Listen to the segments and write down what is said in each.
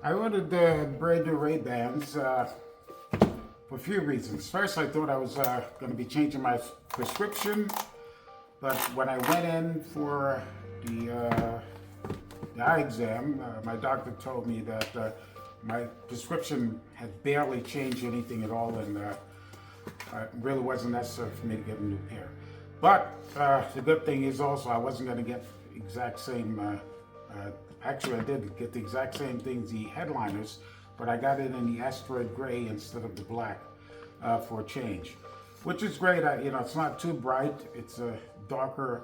I ordered the brand new Ray-Bans for a few reasons. First, I thought I was going to be changing my prescription, but when I went in for the eye exam, my doctor told me that my prescription had barely changed anything at all, and it really wasn't necessary for me to get a new pair. But the good thing is also I wasn't going to get the exact same. Actually, I did get the exact same things, the headliners, but I got it in the asteroid gray instead of the black for a change, which is great. It's not too bright. It's a darker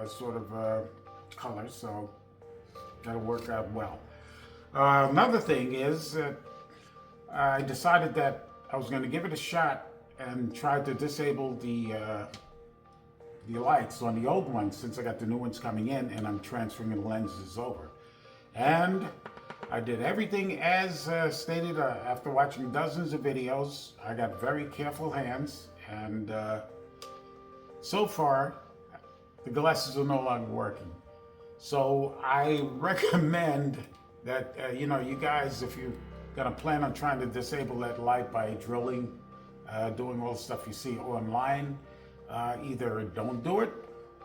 sort of color, so that'll work out well. Another thing is that I decided that I was going to give it a shot and try to disable the lights on the old ones since I got the new ones coming in and I'm transferring the lenses over. And I did everything as stated after watching dozens of videos. I got very careful hands, and so far the glasses are no longer working. So I recommend that you guys, if you're gonna plan on trying to disable that light by drilling, doing all the stuff you see online, either don't do it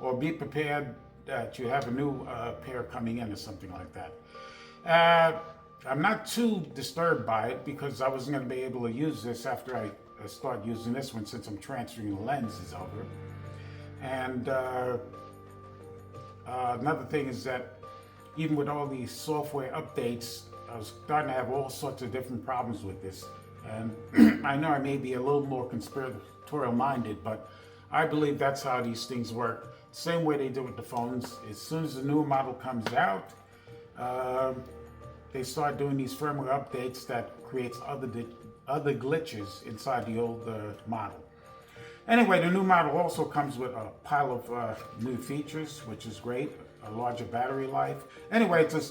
or be prepared that you have a new pair coming in or something like that. I'm not too disturbed by it because I wasn't going to be able to use this after I start using this one since I'm transferring the lenses over. And another thing is that even with all these software updates, I was starting to have all sorts of different problems with this. And I know I may be a little more conspiratorial minded, but I believe that's how these things work. Same way they do with the phones. As soon as the new model comes out, they start doing these firmware updates that creates other glitches inside the old model. Anyway, the new model also comes with a pile of new features, which is great. A larger battery life. Anyway, it's a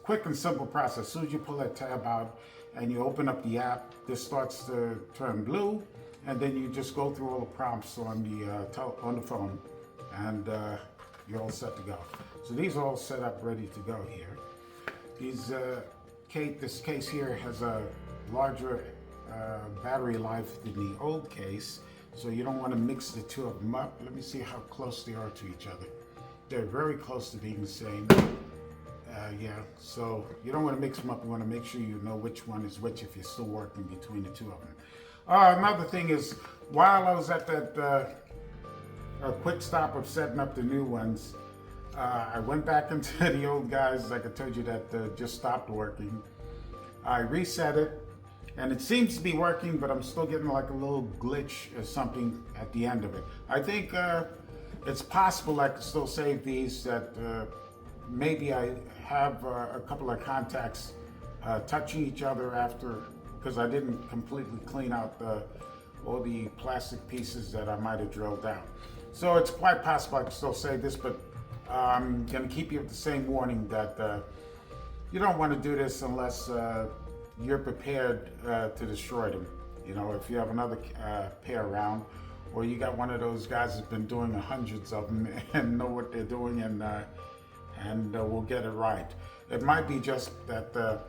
quick and simple process. As soon as you pull that tab out and you open up the app, this starts to turn blue, and then you just go through all the prompts on the phone, and you're all set to go. So these are all set up, ready to go here. This case here has a larger battery life than the old case, so you don't want to mix the two of them up. Let me see how close they are to each other. They're very close to being the same. Yeah, so you don't want to mix them up. You want to make sure you know which one is which if you're still working between the two of them. Another thing is, while I was at that quick stop of setting up the new ones, I went back into the old guys, like I told you, that just stopped working. I reset it, and it seems to be working, but I'm still getting like a little glitch or something at the end of it. I think it's possible I can still save these, that maybe I have a couple of contacts touching each other after, because I didn't completely clean out all the plastic pieces that I might have drilled out. So it's quite possible I can still save this, but I'm going to keep you with the same warning that you don't want to do this unless you're prepared to destroy them. You know, if you have another pair around, or you got one of those guys that's been doing hundreds of them and know what they're doing, and will get it right. It might be just that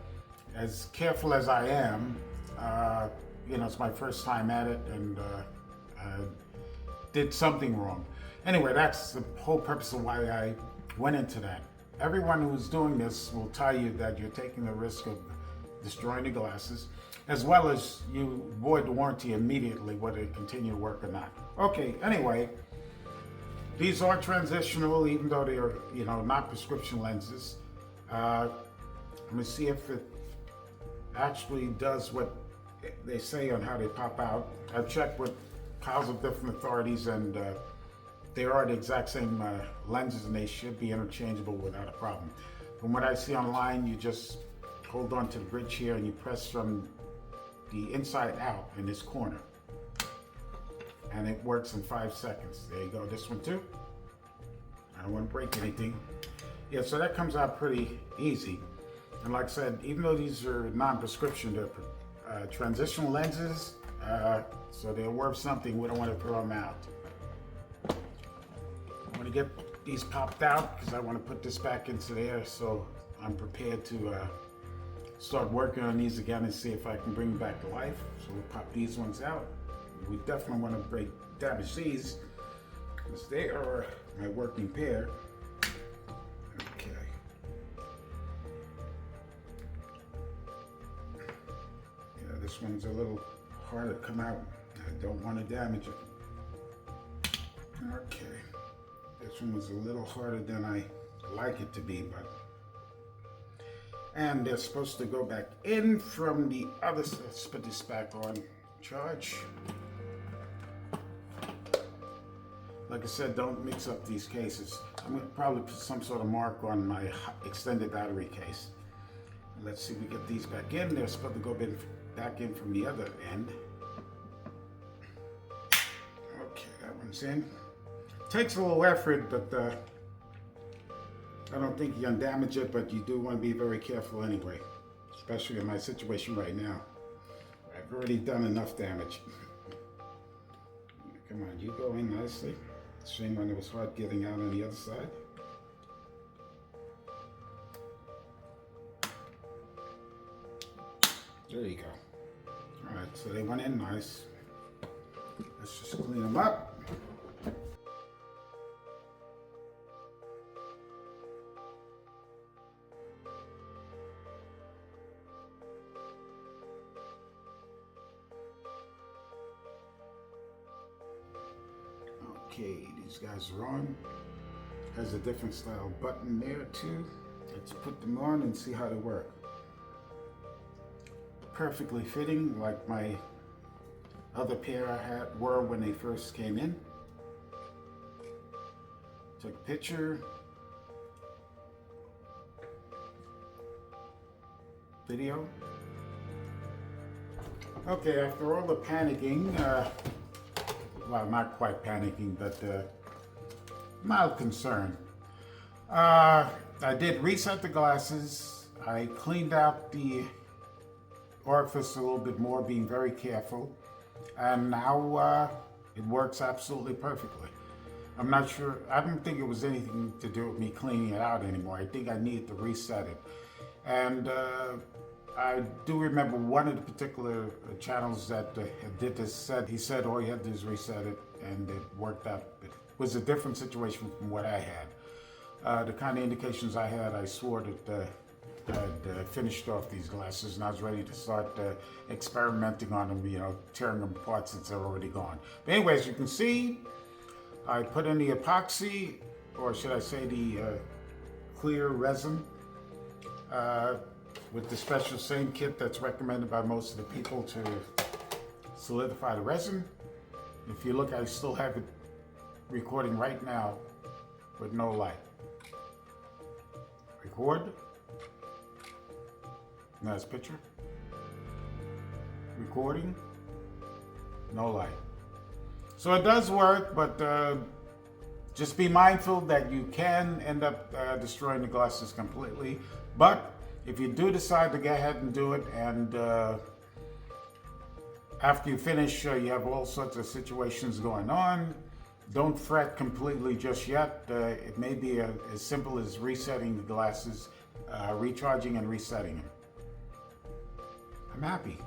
as careful as I am, it's my first time at it, and did something wrong. Anyway, that's the whole purpose of why I went into that. Everyone who's doing this will tell you that you're taking the risk of destroying the glasses, as well as you void the warranty immediately, whether they continue to work or not. Okay, anyway, these are transitional, even though they are, not prescription lenses. Let me see if it actually does what they say on how they pop out. I've checked with piles of different authorities, and they are the exact same lenses, and they should be interchangeable without a problem. From what I see online, you just hold on to the bridge here and you press from the inside out in this corner, and it works in 5 seconds. There you go. This one too. I don't want to break anything. Yeah, so that comes out pretty easy. And like I said, even though these are non-prescription, they're transitional lenses, so they're worth something. We don't want to throw them out. I want to get these popped out because I want to put this back into there, so I'm prepared to start working on these again and see if I can bring them back to life. So we'll pop these ones out. We definitely want to damage these because they are my working pair. Okay. Yeah, this one's a little hard to come out. I don't want to damage it. Okay. This one was a little harder than I like it to be, but and they're supposed to go back in from the other side. Let's put this back on charge. Like I said, don't mix up these cases. I'm going to probably put some sort of mark on my extended battery case. Let's see if we get these back in. They're supposed to go back in from the other end. Okay, that one's in. Takes a little effort, but I don't think you're gonna damage it, but you do want to be very careful anyway, especially in my situation right now. I've already done enough damage. Come on, you go in nicely. Shame when it was hard getting out on the other side. There you go. All right, so they went in nice. Let's just clean them up. Okay, these guys are on. Has a different style button there too. Let's put them on and see how they work. Perfectly fitting, like my other pair I were when they first came in. Took a picture. Video. Okay, after all the panicking, well, not quite panicking, but mild concern. I did reset the glasses. I cleaned out the orifice a little bit more, being very careful. And now it works absolutely perfectly. I'm not sure, I don't think it was anything to do with me cleaning it out anymore. I think I needed to reset it. And I do remember one of the particular channels that did this said, he said all you had to do is reset it and it worked out. It was a different situation from what I had. The kind of indications I had, I swore that I'd finished off these glasses and I was ready to start experimenting on them, you know, tearing them apart since they're already gone. But anyway, as you can see, I put in the epoxy, or should I say the clear resin, with the special same kit that's recommended by most of the people to solidify the resin. If you look, I still have it recording right now with no light. Record. Nice picture. Recording. No light. So it does work, but just be mindful that you can end up destroying the glasses completely. But if you do decide to go ahead and do it, and after you finish, you have all sorts of situations going on, don't fret completely just yet. It may be as simple as resetting the glasses, recharging and resetting them. I'm happy.